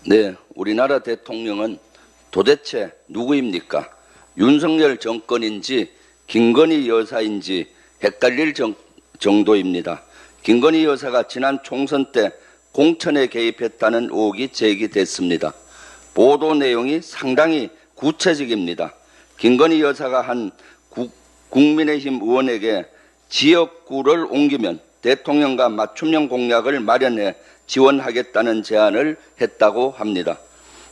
네, 우리나라 대통령은 도대체 누구입니까? 윤석열 정권인지 김건희 여사인지 헷갈릴 정도입니다. 김건희 여사가 지난 총선 때 공천에 개입했다는 의혹이 제기됐습니다. 보도 내용이 상당히 구체적입니다. 김건희 여사가 한 국민의힘 의원에게 지역구를 옮기면 대통령과 맞춤형 공약을 마련해 지원하겠다는 제안을 했다고 합니다.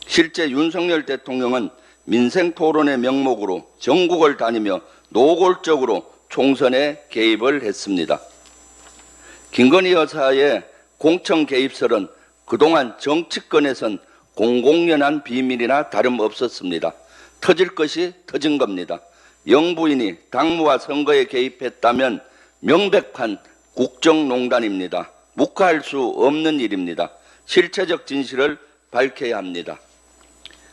실제 윤석열 대통령은 민생토론의 명목으로 전국을 다니며 노골적으로 총선에 개입을 했습니다. 김건희 여사의 공천 개입설은 그동안 정치권에선 공공연한 비밀이나 다름없었습니다. 터질 것이 터진 겁니다. 영부인이 당무와 선거에 개입했다면 명백한 국정농단입니다. 묵과할 수 없는 일입니다. 실체적 진실을 밝혀야 합니다.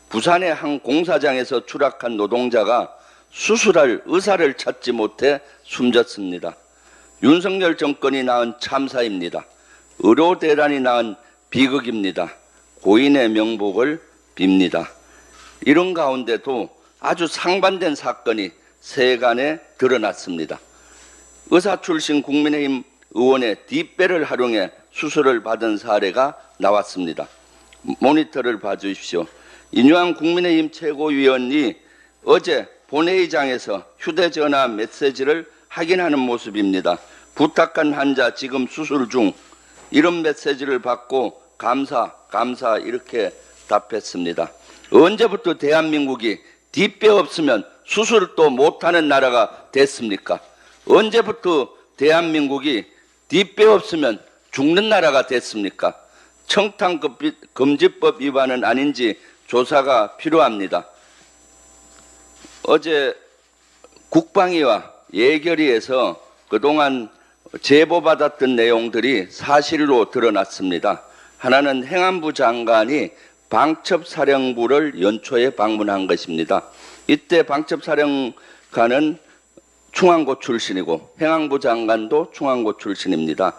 부산의 한 공사장에서 추락한 노동자가 수술할 의사를 찾지 못해 숨졌습니다. 윤석열 정권이 낳은 참사입니다. 의료대란이 낳은 비극입니다. 고인의 명복을 빕니다. 이런 가운데도 아주 상반된 사건이 세간에 드러났습니다. 의사 출신 국민의힘 의원의 뒷배를 활용해 수술을 받은 사례가 나왔습니다. 모니터를 봐주십시오. 인유한 국민의힘 최고위원이 어제 본회의장에서 휴대전화 메시지를 확인하는 모습입니다. 부탁한 환자 지금 수술 중, 이런 메시지를 받고 감사 이렇게 답했습니다. 언제부터 대한민국이 뒷배 없으면 수술도 못하는 나라가 됐습니까? 언제부터 대한민국이 뒷배 없으면 죽는 나라가 됐습니까? 청탕금지법 위반은 아닌지 조사가 필요합니다. 어제 국방위와 예결위에서 그동안 제보받았던 내용들이 사실로 드러났습니다. 하나는 행안부 장관이 방첩사령부를 연초에 방문한 것입니다. 이때 방첩사령관은 충안고 출신이고 행안부 장관도 충안고 출신입니다.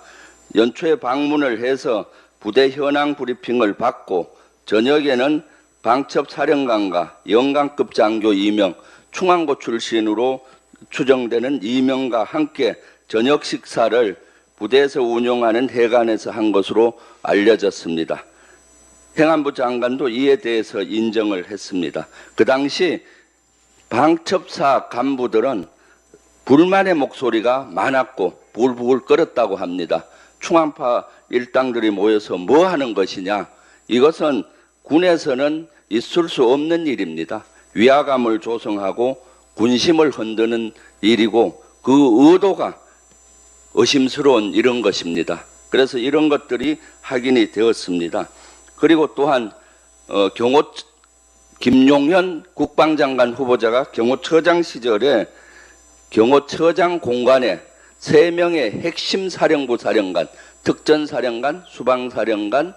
연초에 방문을 해서 부대 현황 브리핑을 받고 저녁에는 방첩사령관과 영관급 장교 2명, 충안고 출신으로 추정되는 2명과 함께 저녁 식사를 부대에서 운영하는 해관에서 한 것으로 알려졌습니다. 행안부 장관도 이에 대해서 인정을 했습니다. 그 당시 방첩사 간부들은 불만의 목소리가 많았고 부글부글 끓었다고 합니다. 충안파 일당들이 모여서 뭐 하는 것이냐? 이것은 군에서는 있을 수 없는 일입니다. 위화감을 조성하고 군심을 흔드는 일이고 그 의도가 의심스러운 이런 것입니다. 그래서 이런 것들이 확인이 되었습니다. 그리고 또한 김용현 국방장관 후보자가 경호처장 시절에 경호처장 공관에 3명의 핵심 사령부 사령관, 특전사령관, 수방사령관,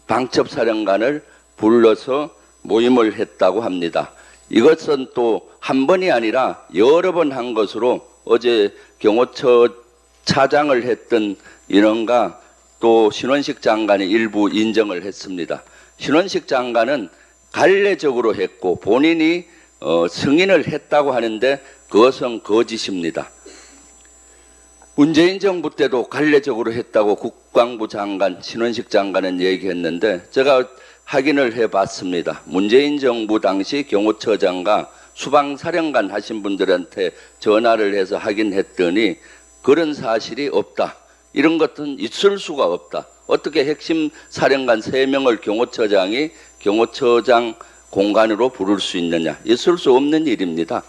방첩사령관을 불러서 모임을 했다고 합니다. 이것은 또 한 번이 아니라 여러 번 한 것으로 어제 경호처 차장을 했던 인원과 또 신원식 장관이 일부 인정을 했습니다. 신원식 장관은 관례적으로 했고 본인이 승인을 했다고 하는데 그것은 거짓입니다. 문재인 정부 때도 관례적으로 했다고 국방부 장관, 신원식 장관은 얘기했는데 제가 확인을 해봤습니다. 문재인 정부 당시 경호처장과 수방사령관 하신 분들한테 전화를 해서 확인했더니 그런 사실이 없다. 이런 것은 있을 수가 없다. 어떻게 핵심 사령관 3명을 경호처장이 경호처장 공간으로 부를 수 있느냐. 있을 수 없는 일입니다.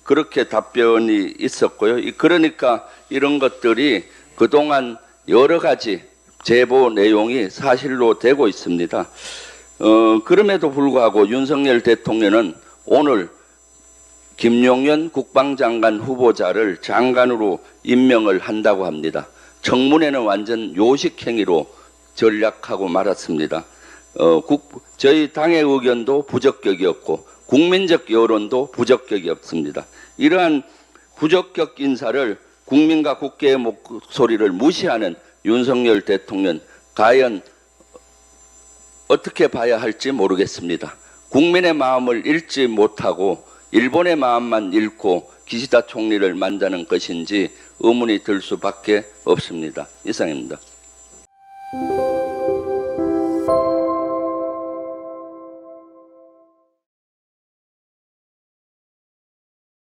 그렇게 답변이 있었고요. 그러니까 이런 것들이 그동안 여러 가지 제보 내용이 사실로 되고 있습니다. 그럼에도 불구하고 윤석열 대통령은 오늘 김용현 국방장관 후보자를 장관으로 임명을 한다고 합니다. 청문회는 완전 요식행위로 전략하고 말았습니다. 저희 당의 의견도 부적격이었고 국민적 여론도 부적격이었습니다. 이러한 부적격 인사를 국민과 국회의 목소리를 무시하는 윤석열 대통령 과연 어떻게 봐야 할지 모르겠습니다. 국민의 마음을 읽지 못하고 일본의 마음만 읽고 기시다 총리를 만드는 것인지 의문이 들 수밖에 없습니다. 이상입니다.